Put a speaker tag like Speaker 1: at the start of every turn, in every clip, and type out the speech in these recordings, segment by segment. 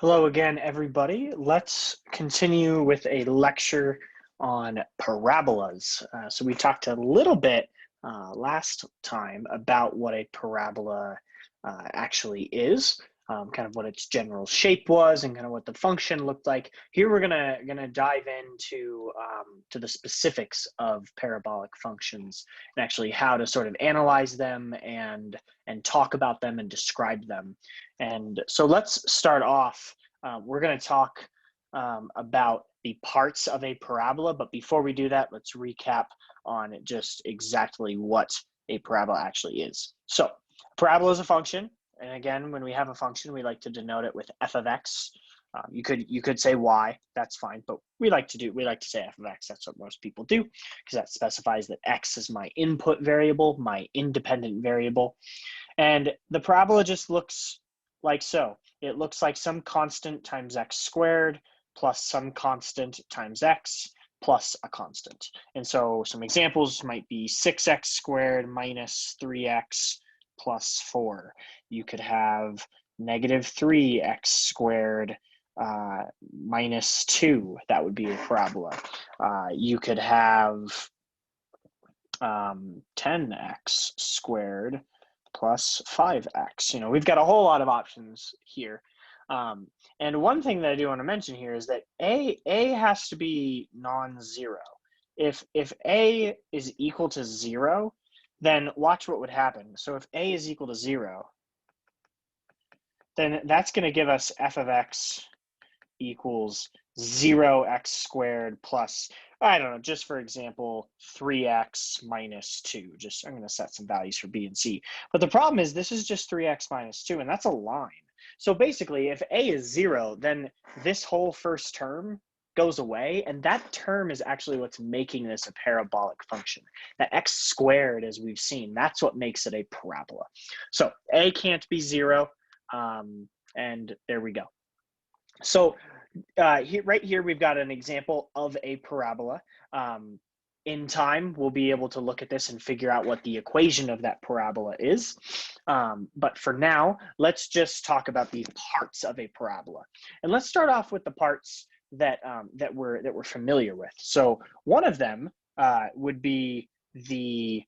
Speaker 1: Hello again, everybody. Let's continue with a lecture on parabolas. So we talked a little bit last time about what a parabola actually is, kind of what its general shape was, and kind of what the function looked like. Here we're gonna dive into to the specifics of parabolic functions and actually how to sort of analyze them and talk about them and describe them. And so let's start off. We're going to talk about the parts of a parabola, but before we do that, let's recap on just exactly what a parabola actually is. So, a parabola is a function, and again, when we have a function, we like to denote it with f of x. You could say y, that's fine, but we like to say f of x. That's what most people do because that specifies that x is my input variable, my independent variable, and the parabola just looks like so. It looks like some constant times x squared plus some constant times x plus a constant. And so some examples might be 6x squared minus 3x plus 4. You could have negative 3x squared minus 2. That would be a parabola. You could have 10x squared plus 5x. We've got a whole lot of options here. And one thing that I do want to mention here is that a has to be non-zero. If a is equal to 0, then watch what would happen. So if a is equal to 0, then that's going to give us f of x equals 0x squared plus, I don't know, just for example, 3x minus 2. I'm going to set some values for b and c. But the problem is this is just 3x minus 2, and that's a line. So basically, if a is 0, then this whole first term goes away, and that term is actually what's making this a parabolic function. That x squared, as we've seen, that's what makes it a parabola. So a can't be 0, and there we go. So right here, we've got an example of a parabola. In time, we'll be able to look at this and figure out what the equation of that parabola is. But for now, let's just talk about the parts of a parabola. And let's start off with the parts that we're familiar with. So one of them would be the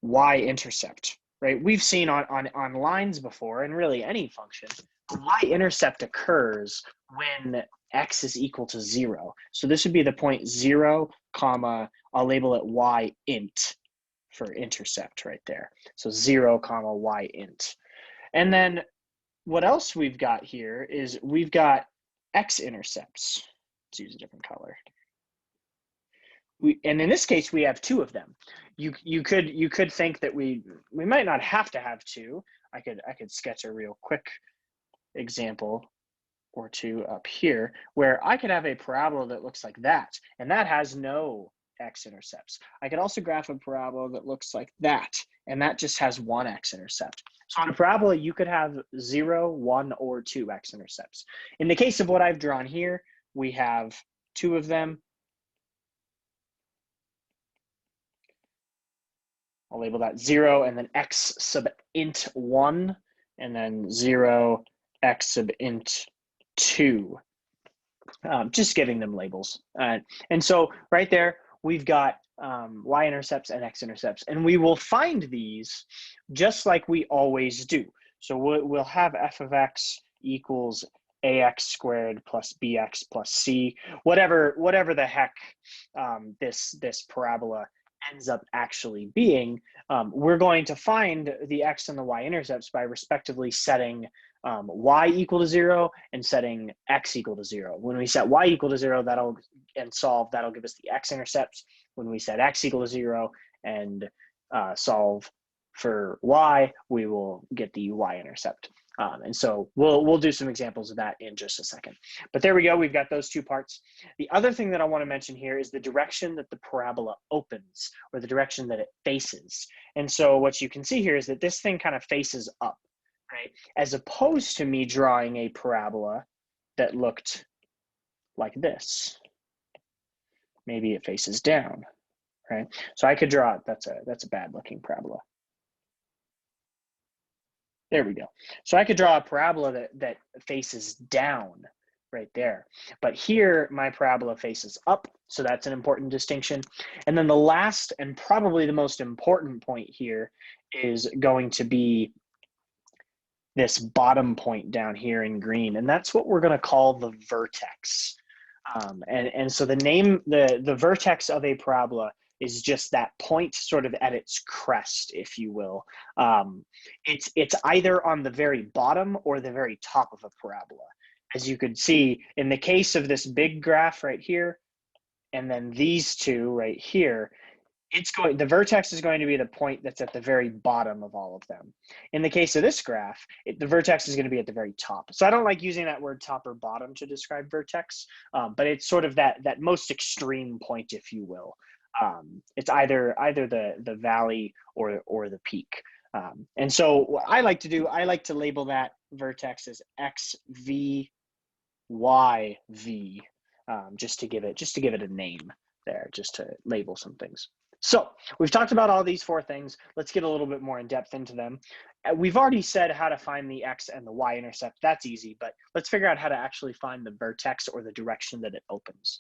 Speaker 1: y-intercept, right? We've seen on lines before, and really any function, the y-intercept occurs when x is equal to 0. So this would be the point 0, comma, I'll label it y int for intercept right there. So 0, comma, y int. And then what else we've got here is we've got x-intercepts. Let's use a different color. And in this case, we have 2 of them. You could think that we might not have to have 2. I could sketch a real quick example or 2 up here where I could have a parabola that looks like that, and that has no x-intercepts. I could also graph a parabola that looks like that, and that just has 1 x-intercept. So on a parabola, you could have 0, 1, or 2 x-intercepts. In the case of what I've drawn here, we have 2 of them. I'll label that 0, and then x sub int 1, and then 0, x sub int 2, just giving them labels. And so right there, we've got y-intercepts and x-intercepts, and we will find these just like we always do. So we'll have f of x equals ax squared plus bx plus c, whatever the heck this parabola ends up actually being. We're going to find the x and the y-intercepts by respectively setting y equal to 0 and setting x equal to 0. When we set y equal to 0, that'll give us the x-intercepts. When we set x equal to 0 and solve for y, we will get the y-intercept. And so we'll do some examples of that in just a second. But there we go, we've got those 2 parts. The other thing that I want to mention here is the direction that the parabola opens, or the direction that it faces. And so what you can see here is that this thing kind of faces up, right? As opposed to me drawing a parabola that looked like this. Maybe it faces down, right? So I could draw it. That's a bad looking parabola. There we go. So I could draw a parabola that faces down right there. But here, my parabola faces up, so that's an important distinction. And then the last and probably the most important point here is going to be this bottom point down here in green, and that's what we're going to call the vertex. And so the name, the vertex of a parabola is just that point sort of at its crest, if you will. It's either on the very bottom or the very top of a parabola. As you could see, in the case of this big graph right here, and then these two right here, the vertex is going to be the point that's at the very bottom of all of them. In the case of this graph, the vertex is going to be at the very top. So I don't like using that word top or bottom to describe vertex, but it's sort of that most extreme point, if you will. It's either the valley or the peak. And so what I like to do, I like to label that vertex as XV, YV, just to give it a name there, just to label some things. So we've talked about all these four things. Let's get a little bit more in depth into them. We've already said how to find the X and the Y intercept. That's easy, but let's figure out how to actually find the vertex or the direction that it opens.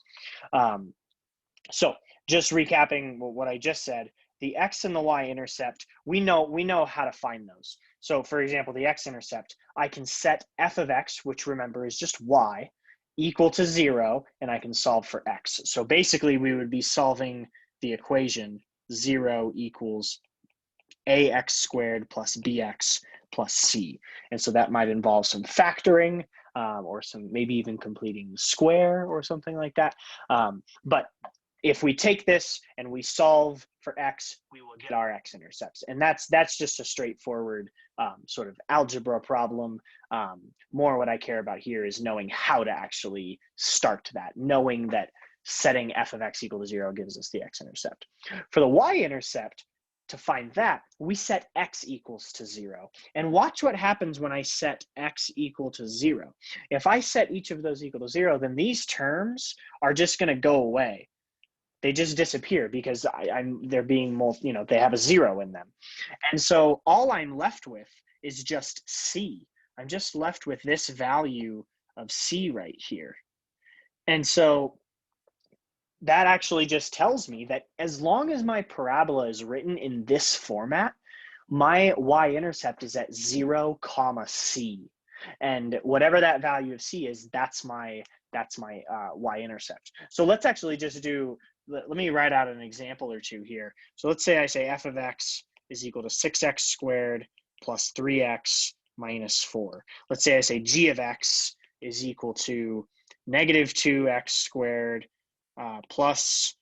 Speaker 1: So just recapping what I just said, the X and the Y intercept, we know how to find those. So for example, the X intercept, I can set f of X, which remember is just Y, equal to 0, and I can solve for X. So basically we would be solving the equation 0 equals ax squared plus bx plus c. And so that might involve some factoring or some maybe even completing the square or something like that. But if we take this and we solve for x, we will get our x-intercepts. And that's just a straightforward sort of algebra problem. More what I care about here is knowing how to actually start that, knowing that setting f of x equal to 0 gives us the x-intercept. For the y-intercept, to find that, we set x equals to 0. And watch what happens when I set x equal to 0. If I set each of those equal to 0, then these terms are just going to go away. They just disappear because they're being, they have a 0 in them. And so all I'm left with is just c. I'm just left with this value of c right here. And so that actually just tells me that as long as my parabola is written in this format, my y-intercept is at 0, c. And whatever that value of c is, that's my y-intercept. So let's actually just let me write out an example or two here. So let's say I say f of x is equal to 6x squared plus 3x minus 4. Let's say I say g of x is equal to negative 2x squared plus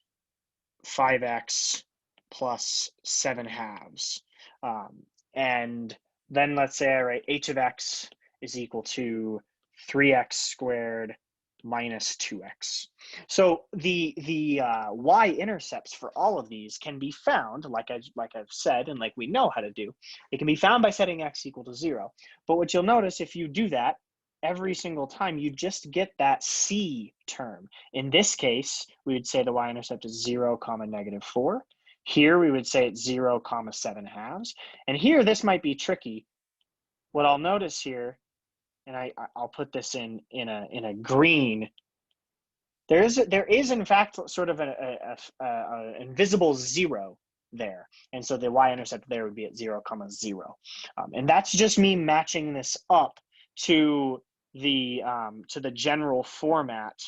Speaker 1: 5x plus 7 halves. And then let's say I write h of x is equal to 3x squared minus 2x. So the y-intercepts for all of these can be found, like I've said, and like we know how to do. It can be found by setting x equal to 0. But what you'll notice if you do that, every single time you just get that c term. In this case, we would say the y-intercept is 0, negative 4. Here we would say it's 0, 7 halves. And here this might be tricky. What I'll notice here, and I'll put this in a green, there is in fact sort of an invisible 0 there. And so the y-intercept there would be at 0, 0. And that's just me matching this up to the general format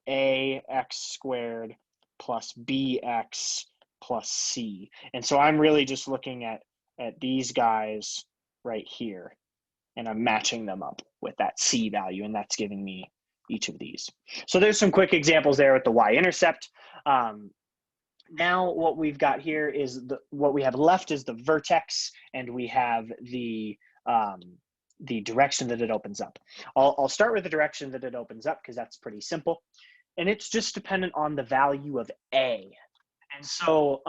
Speaker 1: ax squared plus bx plus c. And so I'm really just looking at these guys right here, and I'm matching them up with that c value, and that's giving me each of these. So there's some quick examples there with the y-intercept. Now what we've got here is what we have left is the vertex, and we have the direction that it opens up. I'll start with the direction that it opens up because that's pretty simple. And it's just dependent on the value of A. And so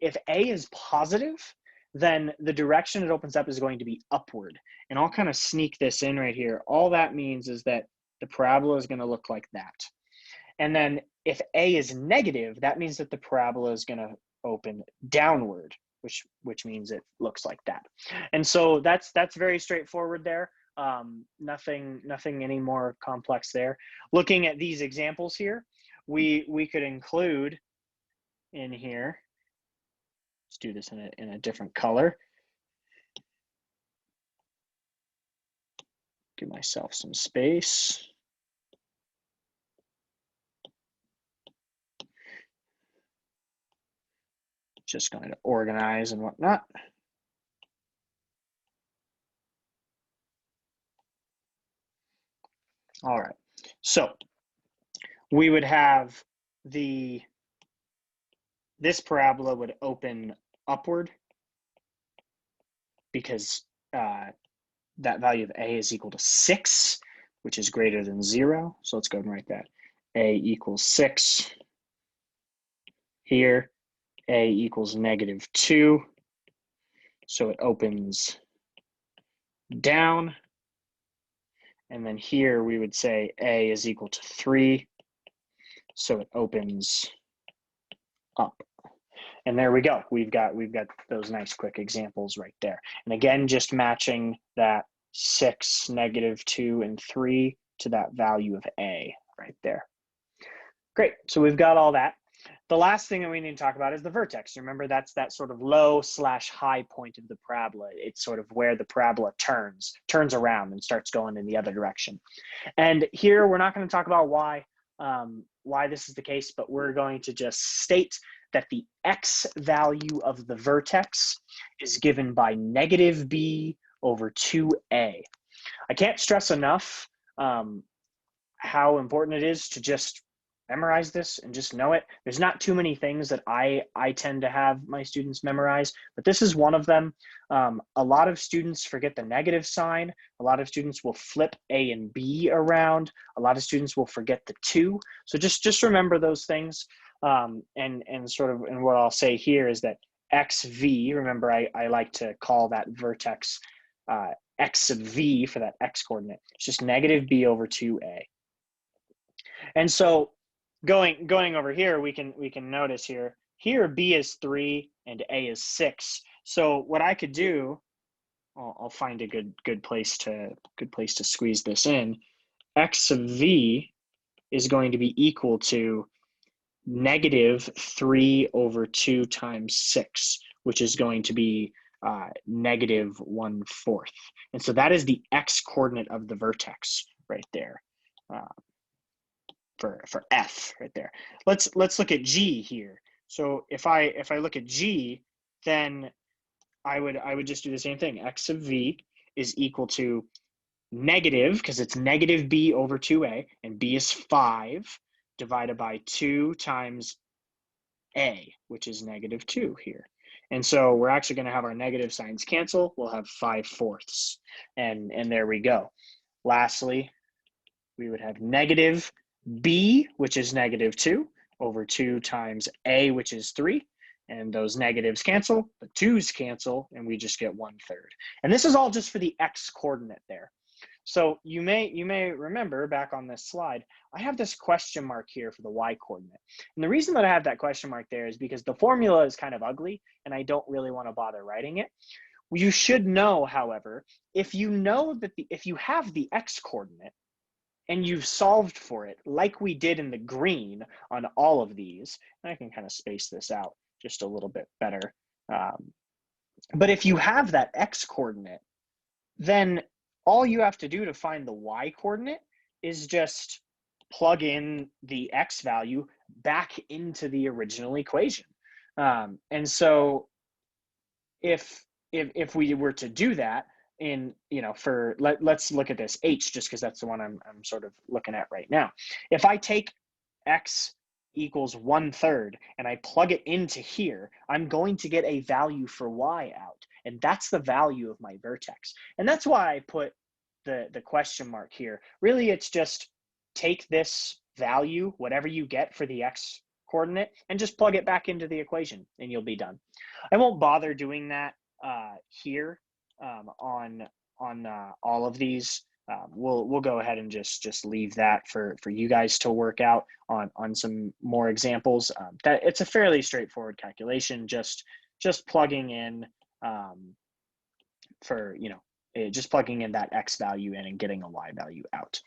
Speaker 1: if A is positive, then the direction it opens up is going to be upward. And I'll kind of sneak this in right here. All that means is that the parabola is going to look like that. And then if A is negative, that means that the parabola is going to open downward. which means it looks like that. And so that's very straightforward there. Nothing any more complex there. Looking at these examples here, we could include in here, let's do this in a different color. Give myself some space. Just going to organize and whatnot. All right, so we would have this parabola would open upward because that value of a is equal to 6, which is greater than 0. So let's go ahead and write that. A equals 6 here. A equals -2. So it opens down. And then here we would say A is equal to 3. So it opens up. And there we go. We've got those nice quick examples right there. And again, just matching that 6, -2, and 3 to that value of A right there. Great. So we've got all that. The last thing that we need to talk about is the vertex. Remember, that's that sort of low/high point of the parabola. It's sort of where the parabola turns around and starts going in the other direction. And here we're not going to talk about why this is the case, but we're going to just state that the x value of the vertex is given by -b over 2a. I can't stress enough how important it is to just memorize this and just know it. There's not too many things that I tend to have my students memorize, but this is one of them. A lot of students forget the negative sign. A lot of students will flip a and b around. A lot of students will forget the 2. So just remember those things. And sort of, and what I'll say here is that xv, remember I like to call that vertex x sub v for that x coordinate. It's just -b over 2a. And so going over here, we can notice here b is 3 and a is 6. So what I could do, I'll find a good place to squeeze this in. X sub v is going to be equal to -3 over 2 times 6, which is going to be -1/4. And so that is the x coordinate of the vertex right there. For F right there. Let's look at G here. So if I look at G, then I would just do the same thing. X sub v is equal to negative, because it's -b over 2a, and b is 5 divided by 2 times a, which is -2 here. And so we're actually going to have our negative signs cancel. We'll have 5/4, and there we go. Lastly, we would have negative b, which is -2, over 2 times a, which is 3. And those negatives cancel, the 2's cancel, and we just get 1/3. And this is all just for the x coordinate there. So you may remember back on this slide, I have this question mark here for the y coordinate. And the reason that I have that question mark there is because the formula is kind of ugly, and I don't really want to bother writing it. You should know, however, if you know that if you have the x coordinate, and you've solved for it like we did in the green on all of these, and I can kind of space this out just a little bit better. But if you have that x coordinate, then all you have to do to find the y coordinate is just plug in the x value back into the original equation. And so if we were to do that, let's look at this h, just because that's the one I'm sort of looking at right now. If I take x equals 1/3 and I plug it into here, I'm going to get a value for y out, and that's the value of my vertex. And that's why I put the question mark here. Really, it's just take this value, whatever you get for the x coordinate, and just plug it back into the equation, and you'll be done. I won't bother doing that here. On all of these, we'll go ahead and just leave that for you guys to work out on some more examples. That it's a fairly straightforward calculation. Just just plugging in just plugging in that x value in and getting a y value out.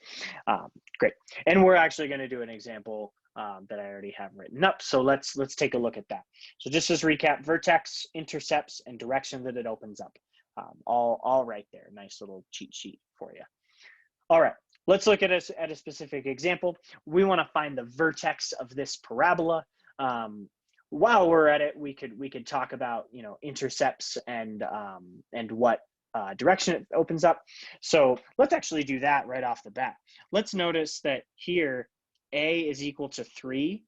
Speaker 1: Great. And we're actually going to do an example that I already have written up. So let's take a look at that. So just as recap, vertex, intercepts, and direction that it opens up. All right there. Nice little cheat sheet for you. All right. Let's look at a specific example. We want to find the vertex of this parabola. While we're at it, we could talk about intercepts and what direction it opens up. So let's actually do that right off the bat. Let's notice that here A is equal to 3,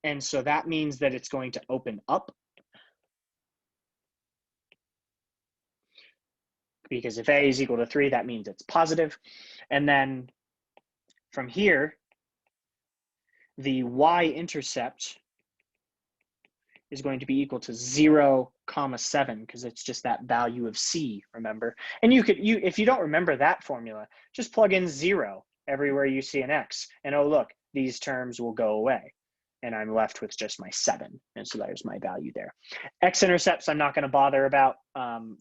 Speaker 1: and so that means that it's going to open up, because if A is equal to 3, that means it's positive. And then from here, the y-intercept is going to be equal to 0, 7, because it's just that value of C, remember? And if you don't remember that formula, just plug in 0 everywhere you see an X, and oh look, these terms will go away, and I'm left with just my 7, and so there's my value there. X-intercepts I'm not going to bother about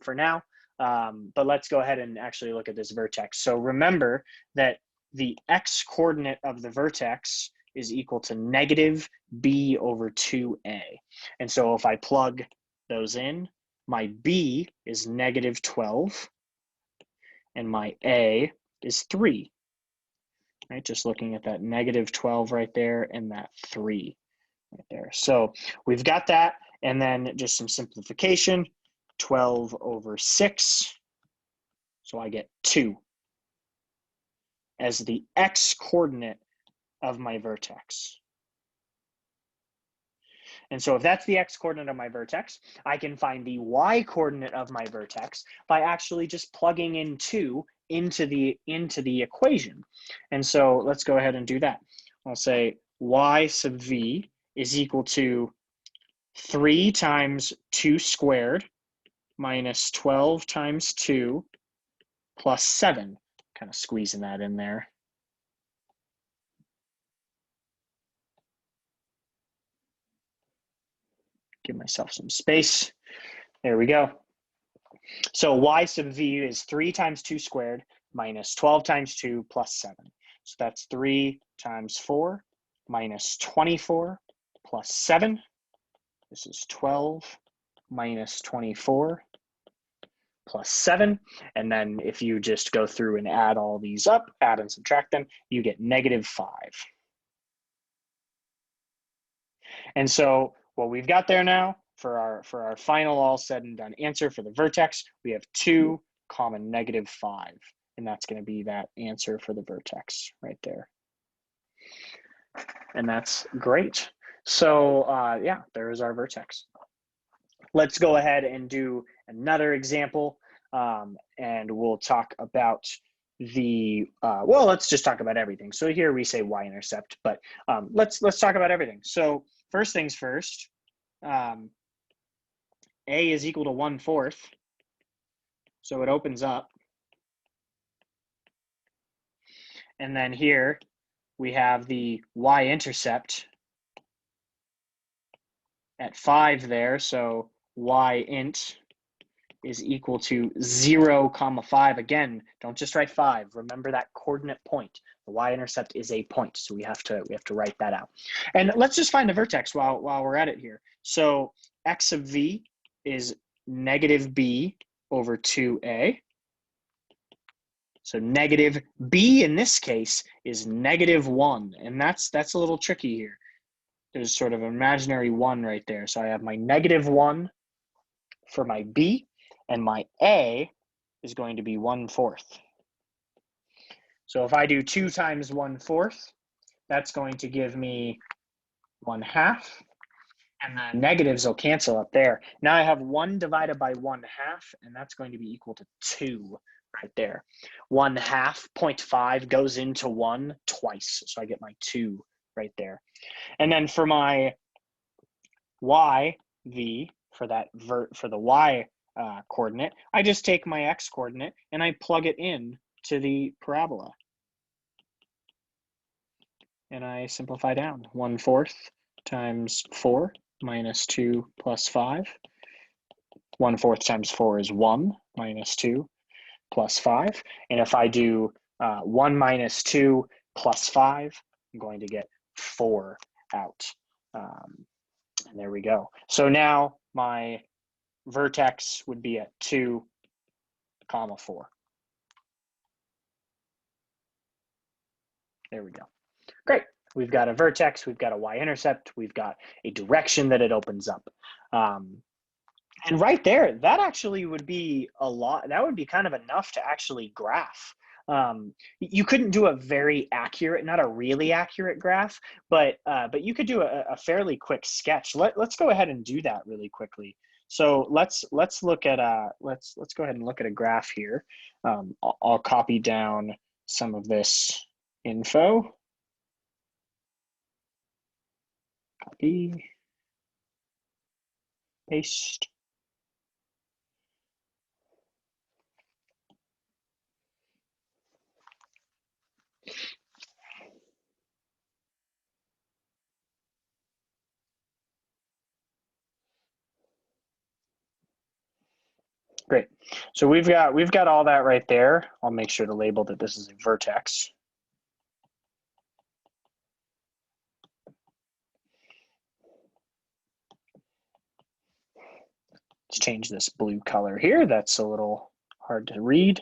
Speaker 1: for now, but let's go ahead and actually look at this vertex. So remember that the x-coordinate of the vertex is equal to negative b over 2a. And so if I plug those in, my b is negative 12, and my a is 3. Right, just looking at that negative 12 right there and that 3 right there. So we've got that, and then just some simplification, 12 over 6. So I get 2 as the x-coordinate of my vertex. And so if that's the x-coordinate of my vertex, I can find the y-coordinate of my vertex by actually just plugging in 2 into the equation. And so let's go ahead and do that. I'll say y sub v is equal to 3 times 2 squared minus 12 times 2 plus 7. Kind of squeezing that in there. Give myself some space. There we go. So y sub v is 3 times 2 squared minus 12 times 2 plus 7. So that's 3 times 4 minus 24 plus 7. This is 12 minus 24 plus 7. And then if you just go through and add all these up, add and subtract them, you get negative 5. And so what we've got there now for our final all said and done answer for the vertex, we have 2, negative 5. And that's going to be that answer for the vertex right there. And that's great. So yeah, there is our vertex. Let's go ahead and do another example, and we'll talk about well, let's just talk about everything. So here we say y-intercept, but let's talk about everything. So first things first, a is equal to 1/4, so it opens up. And then here we have the y-intercept at 5 there, so y-int is equal to 0, 5. Again, don't just write 5. Remember that coordinate point. The y-intercept is a point, so we have to write that out. And let's just find the vertex while we're at it here. So x sub v is negative b over 2a. So negative b in this case is negative 1, and that's a little tricky here. There's sort of an imaginary 1 right there. So I have my negative 1 for my b, and my a is going to be 1/4. So if I do 2 times 1/4, that's going to give me 1/2, and the negatives will cancel up there. Now I have 1 divided by 1/2, and that's going to be equal to 2 right there. 1/2, 0.5 goes into 1 twice, so I get my 2 right there. And then for my y, v, for the y coordinate, I just take my x coordinate and I plug it in to the parabola. And I simplify down. 1/4 times 4 minus 2 plus 5 1/4 times 4 is 1 minus 2 plus 5. And if I do 1 minus 2 plus 5, I'm going to get 4 out. And there we go. So now my vertex would be at 2, comma 4. There we go. Great. We've got a vertex, we've got a y-intercept, we've got a direction that it opens up. And right there, that actually would be a lot. That would be kind of enough to actually graph. You couldn't do a very accurate, not a really accurate graph, but you could do a fairly quick sketch. Let's go ahead and do that really quickly. So let's look at let's go ahead and look at a graph here. I'll copy down some of this info. Copy, paste. Great. So we've got all that right there. I'll make sure to label that this is a vertex. Let's change this blue color here. That's a little hard to read.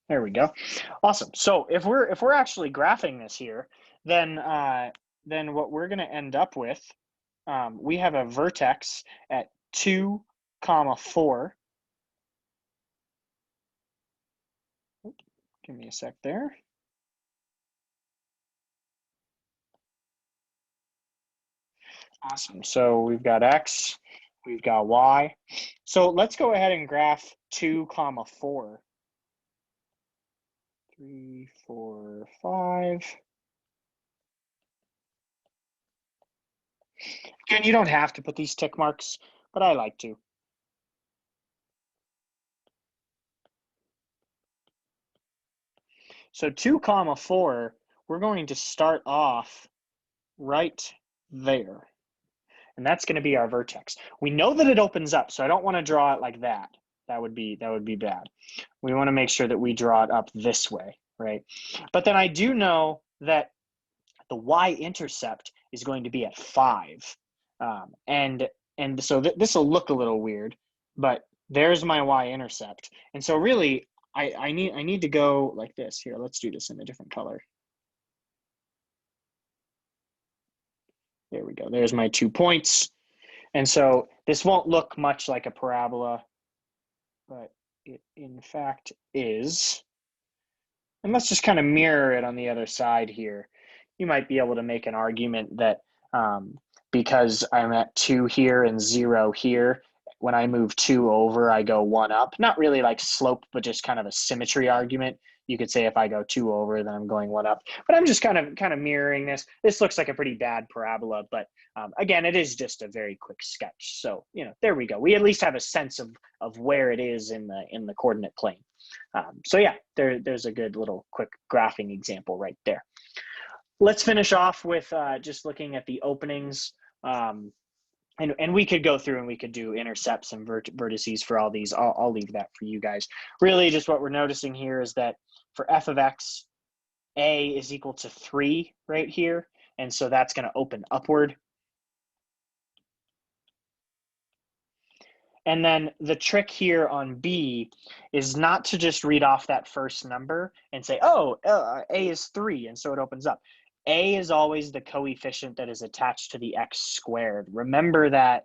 Speaker 1: There we go. Awesome. So if we're actually graphing this here, then what we're going to end up with, we have a vertex at 2, comma 4. Give me a sec there. Awesome. So we've got X, we've got Y. So let's go ahead and graph 2, comma 4. 3, 4, 5. Again, you don't have to put these tick marks, but I like to. So 2, comma 4, we're going to start off right there. And that's going to be our vertex. We know that it opens up, so I don't want to draw it like that. That would be bad. We want to make sure that we draw it up this way, right? But then I do know that the y-intercept is going to be at 5. And so this will look a little weird, but there's my y-intercept. And so really, I need to go like this. Here, let's do this in a different color. There we go. There's my 2 points. And so this won't look much like a parabola, but it in fact is. And let's just kind of mirror it on the other side here. You might be able to make an argument that because I'm at 2 here and 0 here, when I move 2 over, I go 1 up. Not really like slope, but just kind of a symmetry argument. You could say if I go 2 over, then I'm going 1 up. But I'm just kind of mirroring this. This looks like a pretty bad parabola, but again, it is just a very quick sketch. So there we go. We at least have a sense of where it is in the coordinate plane. So yeah, there's a good little quick graphing example right there. Let's finish off with just looking at the openings. And we could go through and we could do intercepts and vertices for all these. I'll leave that for you guys. Really, just what we're noticing here is that for f of x, a is equal to 3 right here. And so that's going to open upward. And then the trick here on B is not to just read off that first number and say, oh, A is 3, and so it opens up. A is always the coefficient that is attached to the x squared. Remember that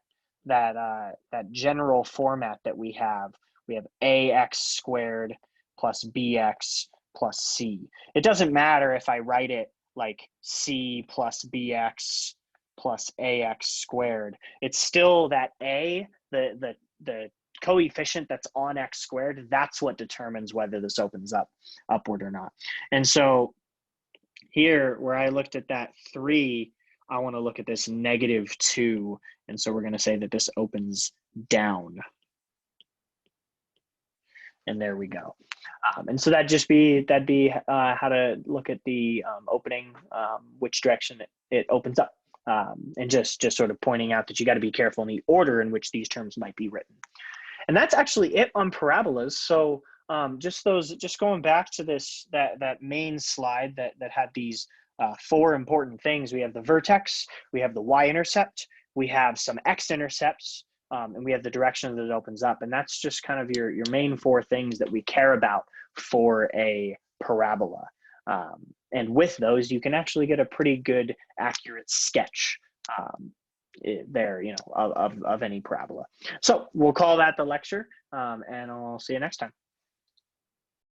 Speaker 1: general format that we have. We have ax squared plus bx plus c. It doesn't matter if I write it like c plus bx plus ax squared. It's still that a, the coefficient that's on x squared, that's what determines whether this opens up upward or not. And so here, where I looked at that 3, I want to look at this -2. And so we're going to say that this opens down. And there we go. And so that'd be how to look at the opening, which direction it opens up. and just sort of pointing out that you got to be careful in the order in which these terms might be written. And that's actually it on parabolas. So just going back to that main slide that had these 4 important things. We have the vertex, we have the y-intercept, we have some x-intercepts, and we have the direction that it opens up. And that's just kind of your main 4 things that we care about for a parabola. And with those, you can actually get a pretty good, accurate sketch there, of any parabola. So we'll call that the lecture, and I'll see you next time.